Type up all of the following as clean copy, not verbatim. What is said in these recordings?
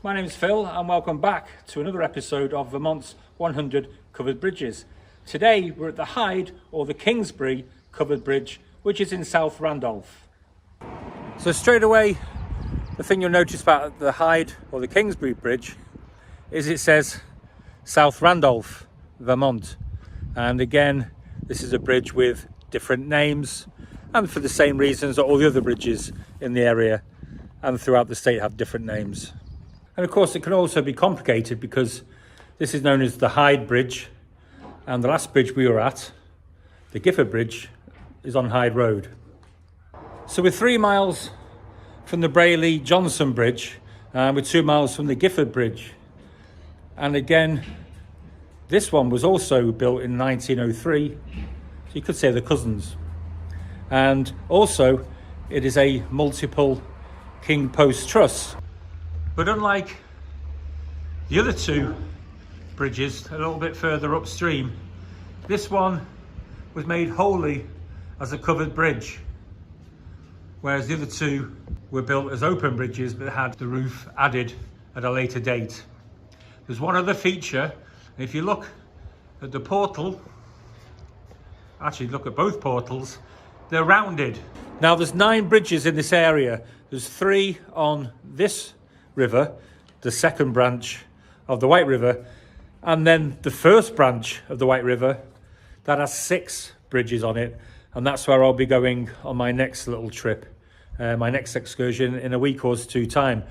My name's Phil and welcome back to another episode of Vermont's 100 Covered Bridges. Today we're at the Hyde or the Kingsbury Covered Bridge, which is in South Randolph. So straight away, the thing you'll notice about the Hyde or the Kingsbury Bridge is it says South Randolph, Vermont. And again, this is a bridge with different names and for the same reasons that all the other bridges in the area and throughout the state have different names. And of course it can also be complicated because this is known as the Hyde Bridge, and the last bridge we were at, the Gifford Bridge, is on Hyde Road. So we're 3 miles from the Brayley-Johnson Bridge and we're 2 miles from the Gifford Bridge. And again, this one was also built in 1903, so you could say they're cousins. And also it is a multiple king post truss. But unlike the other two bridges a little bit further upstream, this one was made wholly as a covered bridge, whereas the other two were built as open bridges but had the roof added at a later date. There's one other feature. If you look at the portal, actually look at both portals, they're rounded. Now there's 9 bridges in this area. There's 3 on this river, the second branch of the White River, and then the first branch of the White River that has 6 bridges on it, and that's where I'll be going on my next little trip, my next excursion in a week or two time.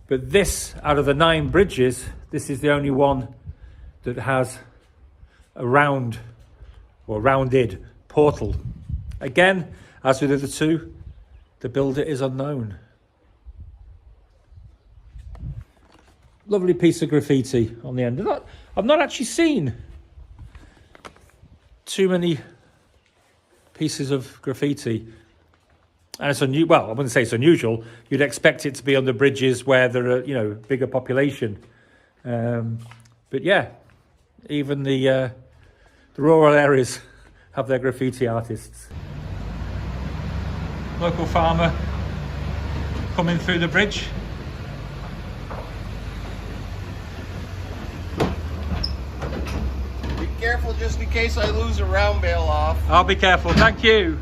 But this, out of the 9 bridges, this is the only one that has a round or rounded portal. Again, as with the other two, the builder is unknown. Lovely piece of graffiti on the end. I've not actually seen too many pieces of graffiti. And it's unusual. Well, I wouldn't say it's unusual. You'd expect it to be on the bridges where there are, bigger population. But yeah, even the rural areas have their graffiti artists. Local farmer coming through the bridge. Be careful just in case I lose a round bale off. I'll be careful, thank you.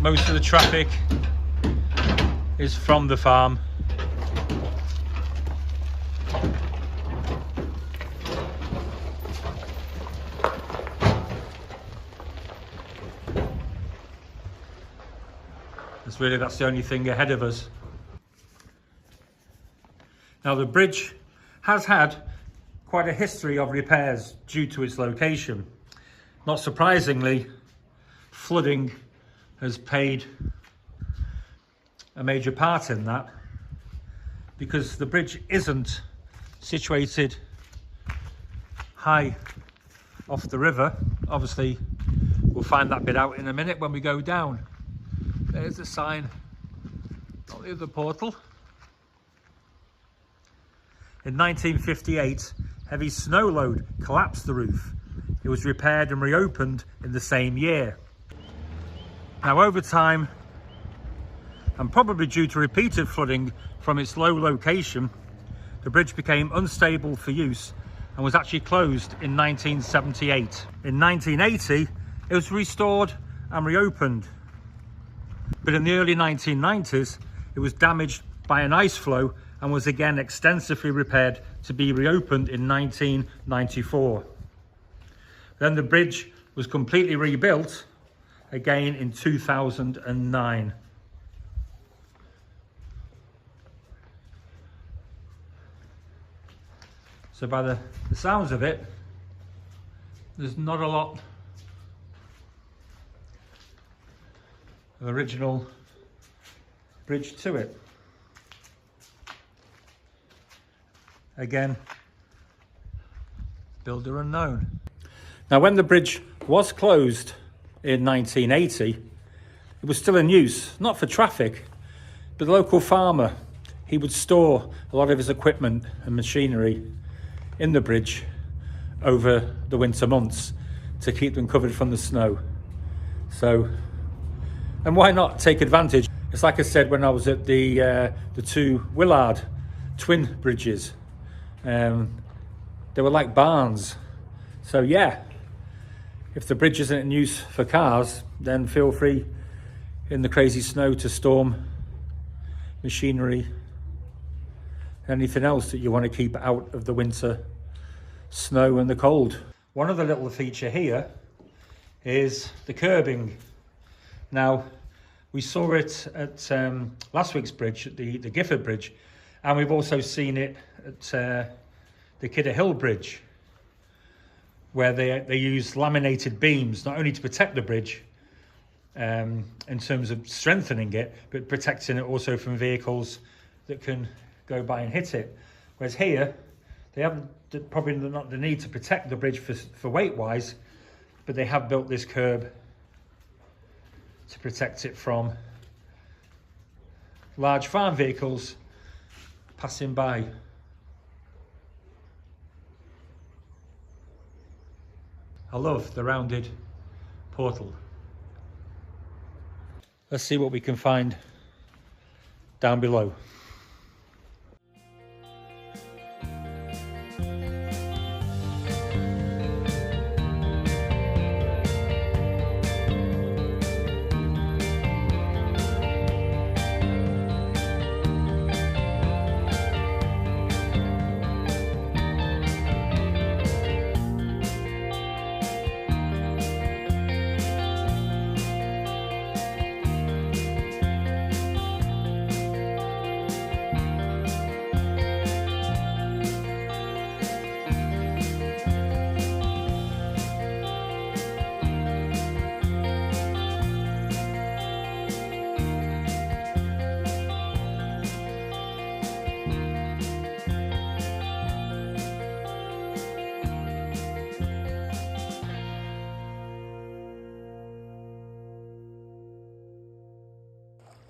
Most of the traffic is from the farm. That's the only thing ahead of us. Now the bridge has had quite a history of repairs due to its location. Not surprisingly, flooding has played a major part in that, because the bridge isn't situated high off the river. Obviously, we'll find that bit out in a minute when we go down. There's the sign on the other portal. In 1958, heavy snow load collapsed the roof. It was repaired and reopened in the same year. Now over time, and probably due to repeated flooding from its low location, the bridge became unstable for use and was actually closed in 1978. In 1980, it was restored and reopened. But in the early 1990s, it was damaged by an ice flow and was again extensively repaired to be reopened in 1994. Then the bridge was completely rebuilt again in 2009. So by the sounds of it, there's not a lot of original bridge to it. Again, builder unknown. Now when the bridge was closed in 1980, it was still in use, not for traffic, but the local farmer, he would store a lot of his equipment and machinery in the bridge over the winter months to keep them covered from the snow. So, and why not take advantage It's like I said when I was at the two Willard twin bridges. They were like barns. So yeah, if the bridge isn't in use for cars, then feel free in the crazy snow to storm machinery, anything else that you want to keep out of the winter snow and the cold. One other little feature here is the curbing. Now, we saw it at last week's bridge, at the Gifford Bridge, and we've also seen it at the Phill Bridge, where they use laminated beams, not only to protect the bridge in terms of strengthening it, but protecting it also from vehicles that can go by and hit it. Whereas here, they haven't, probably not the need to protect the bridge for weight-wise, but they have built this curb to protect it from large farm vehicles passing by. I love the rounded portal. Let's see what we can find down below.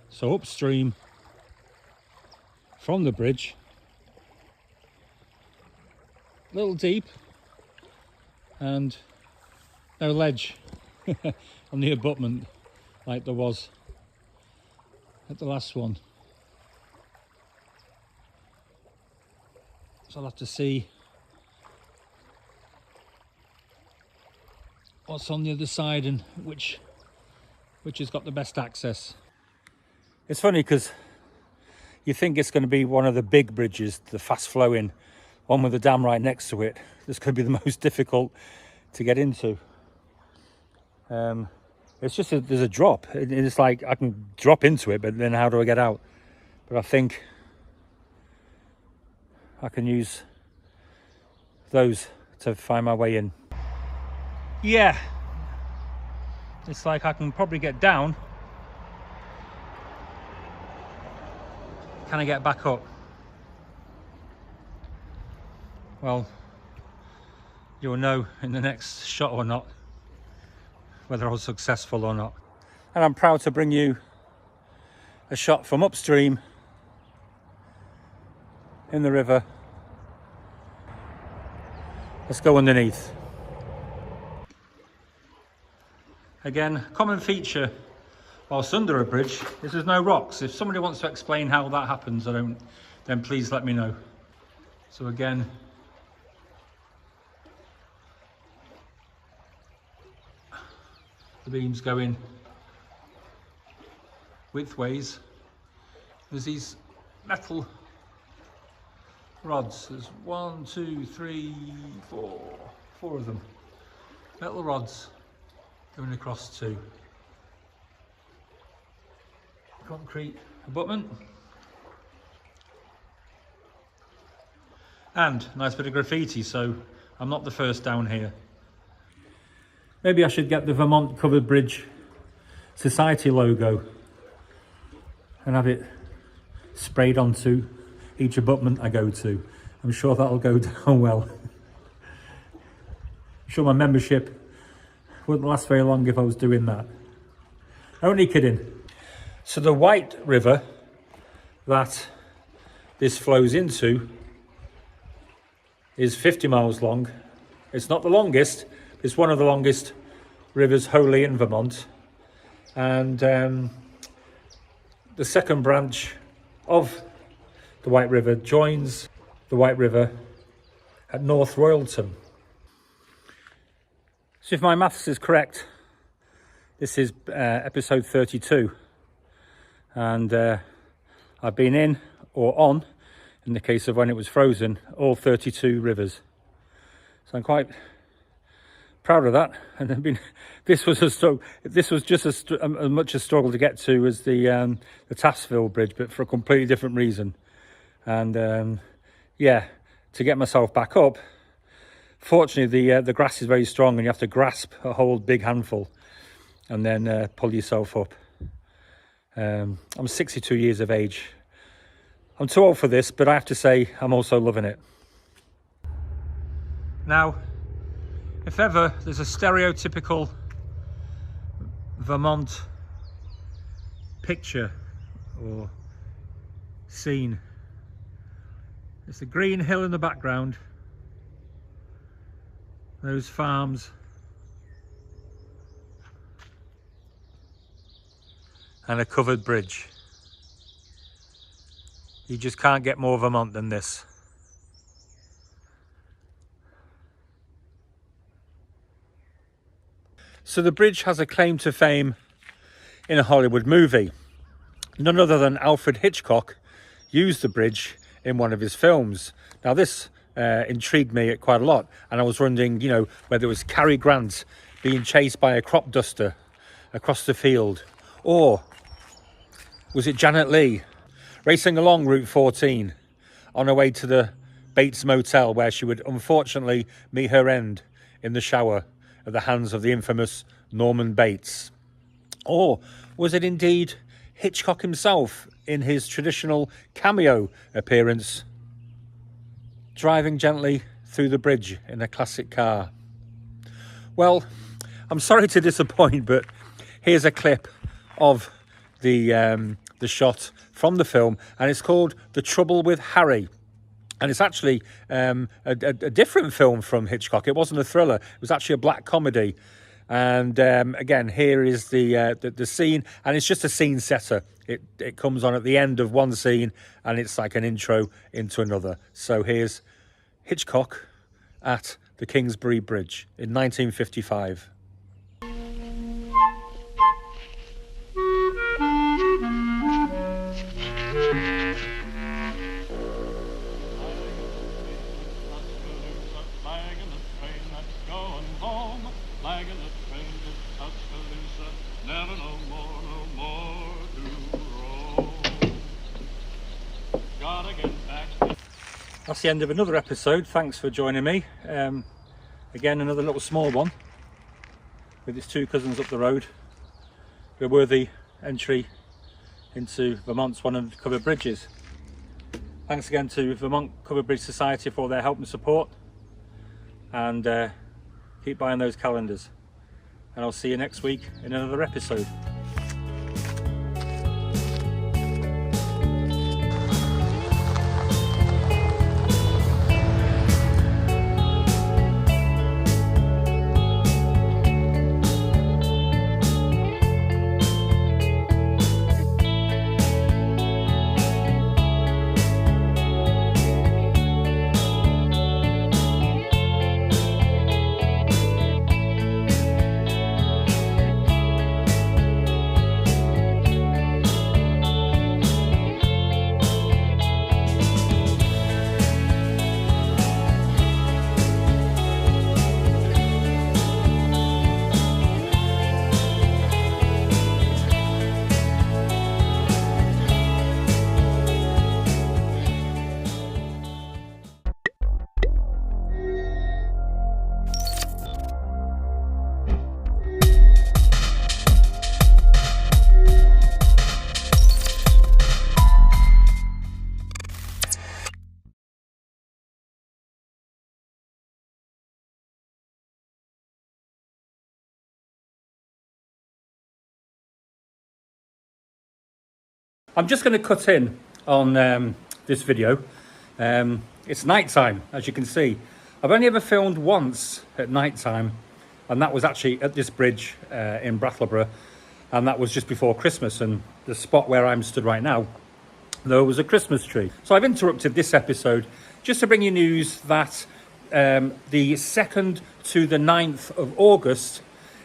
So upstream from the bridge, a little deep and no ledge on the abutment like there was at the last one. So I'll have to see what's on the other side and which has got the best access. It's funny because you think it's going to be one of the big bridges, the fast flowing one with the dam right next to it. This could be the most difficult to get into. It's just there's a drop. It's like I can drop into it, but then how do I get out? But I think I can use those to find my way in. Yeah, it's like I can probably get down. Can I get back up? Well, you'll know in the next shot or not whether I was successful or not. And I'm proud to bring you a shot from upstream in the river. Let's go underneath. Again, common feature whilst under a bridge is there's no rocks. If somebody wants to explain how that happens, then please let me know. So again, the beams go in widthways. There's these metal rods. There's 1, 2, 3, 4 of them. Metal rods going across to concrete abutment. And nice bit of graffiti, so I'm not the first down here. Maybe I should get the Vermont Covered Bridge Society logo and have it sprayed onto each abutment I go to. I'm sure that'll go down well. I'm sure my membership wouldn't last very long if I was doing that. Only kidding. So the White River that this flows into is 50 miles long. It's not the longest, it's one of the longest rivers wholly in Vermont. And the second branch of the White River joins the White River at North Royalton. So if my maths is correct, this is episode 32, and I've been in or on, in the case of when it was frozen, all 32 rivers. So I'm quite proud of that. And this was just as much a struggle to get to as the Phill Bridge, but for a completely different reason. And yeah, to get myself back up, fortunately the grass is very strong, and you have to grasp a whole big handful and then pull yourself up. I'm 62 years of age. I'm too old for this, but I have to say I'm also loving it. Now, if ever there's a stereotypical Vermont picture or scene, it's the green hill in the background, those farms, and a covered bridge. You just can't get more Vermont than this. So the bridge has a claim to fame in a Hollywood movie. None other than Alfred Hitchcock used the bridge in one of his films. Now this intrigued me quite a lot, and I was wondering, you know, whether it was Cary Grant being chased by a crop duster across the field, or was it Janet Leigh racing along Route 14 on her way to the Bates Motel, where she would unfortunately meet her end in the shower at the hands of the infamous Norman Bates? Or was it indeed Hitchcock himself in his traditional cameo appearance, driving gently through the bridge in a classic car? Well, I'm sorry to disappoint, but here's a clip of the shot from the film, and it's called The Trouble with Harry. And it's actually a different film from Hitchcock. It wasn't a thriller. It was actually a black comedy. And again, here is the scene, and it's just a scene setter. It comes on at the end of one scene, and it's like an intro into another. So here's Hitchcock at the Kingsbury Bridge in 1955. That's the end of another episode. Thanks for joining me. Again, another little small one with its two cousins up the road. A worthy entry into Vermont's 100 covered bridges. Thanks again to Vermont Covered Bridge Society for their help and support. And keep buying those calendars. And I'll see you next week in another episode. I'm just going to cut in on this video. It's night time, as you can see. I've only ever filmed once at night time, and that was actually at this bridge in Brattleboro. and that was just before Christmas, and the spot where I'm stood right now, there was a Christmas tree. So I've interrupted this episode just to bring you news that the 2nd to the 9th of August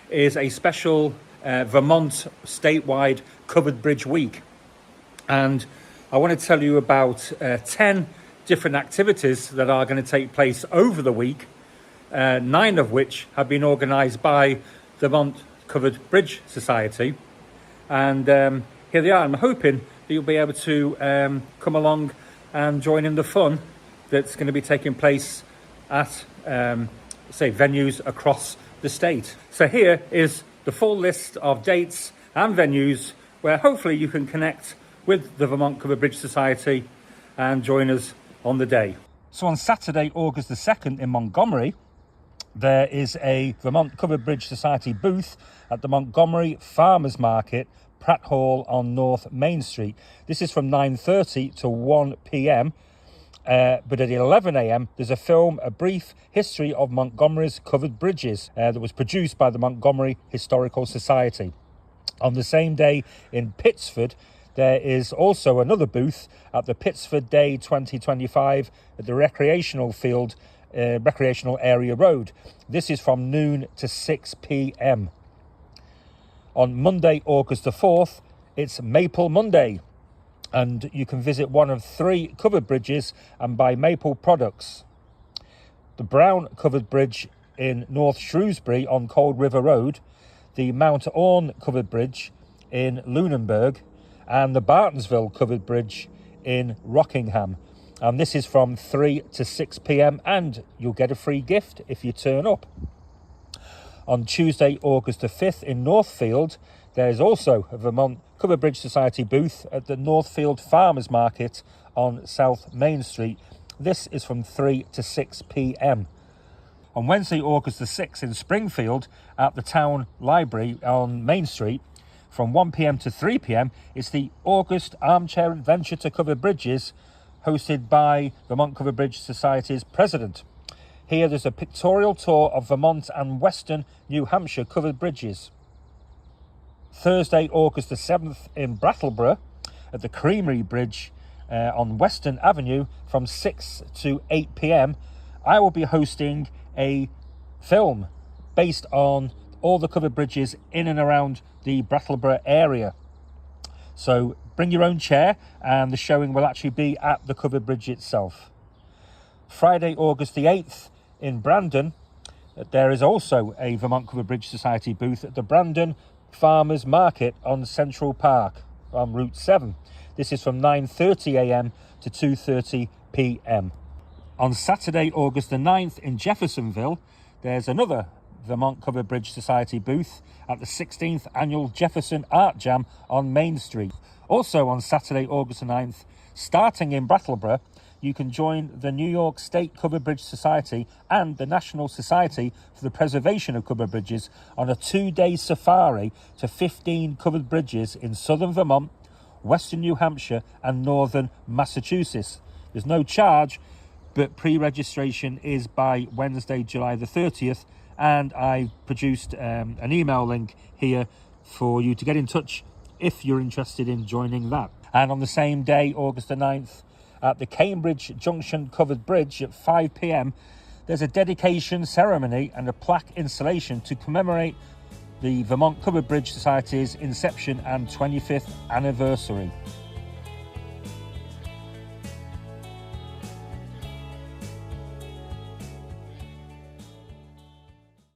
is a special Vermont statewide covered bridge week. And I want to tell you about 10 different activities that are going to take place over the week, 9 of which have been organised by the Vermont Covered Bridge Society. And here they are. I'm hoping that you'll be able to come along and join in the fun that's going to be taking place at, venues across the state. So here is the full list of dates and venues where hopefully you can connect with the Vermont Covered Bridge Society and join us on the day. So on Saturday, August the 2nd in Montgomery, there is a Vermont Covered Bridge Society booth at the Montgomery Farmers Market, Pratt Hall on North Main Street. This is from 9:30 to 1 p.m. But at 11 a.m. there's a brief history of Montgomery's covered bridges that was produced by the Montgomery Historical Society. On the same day in Pittsford, there is also another booth at the Pittsford Day 2025 at the recreational area road. This is from noon to 6 p.m. On Monday, August the 4th, it's Maple Monday, and you can visit one of 3 covered bridges and buy maple products. The Brown Covered Bridge in North Shrewsbury on Cold River Road, the Mount Orne Covered Bridge in Lunenburg, and the Bartonsville Covered Bridge in Rockingham. And this is from 3 to 6 p.m. and you'll get a free gift if you turn up. On Tuesday, August the 5th in Northfield, there's also a Vermont Covered Bridge Society booth at the Northfield Farmers Market on South Main Street. This is from 3 to 6 p.m. On Wednesday, August the 6th in Springfield at the Town Library on Main Street, from 1 p.m. to 3 p.m, it's the August Armchair Adventure to Covered Bridges, hosted by Vermont Covered Bridge Society's president. Here there's a pictorial tour of Vermont and Western New Hampshire covered bridges. Thursday, August the 7th in Brattleboro at the Creamery Bridge on Western Avenue from 6 to 8 p.m, I will be hosting a film based on all the covered bridges in and around the Brattleboro area. So bring your own chair, and the showing will actually be at the covered bridge itself. Friday, August the 8th in Brandon, there is also a Vermont Covered Bridge Society booth at the Brandon Farmers Market on Central Park on Route 7. This is from 9:30 a.m. to 2:30 p.m. On Saturday, August the 9th in Jeffersonville, there's another Vermont Covered Bridge Society booth at the 16th Annual Jefferson Art Jam on Main Street. Also on Saturday, August the 9th, starting in Brattleboro, you can join the New York State Covered Bridge Society and the National Society for the Preservation of Covered Bridges on a 2-day safari to 15 covered bridges in southern Vermont, western New Hampshire and northern Massachusetts. There's no charge, but pre-registration is by Wednesday, July the 30th, and I produced an email link here for you to get in touch if you're interested in joining that. And on the same day, August the 9th, at the Cambridge Junction Covered Bridge at 5 p.m, there's a dedication ceremony and a plaque installation to commemorate the Vermont Covered Bridge Society's inception and 25th anniversary.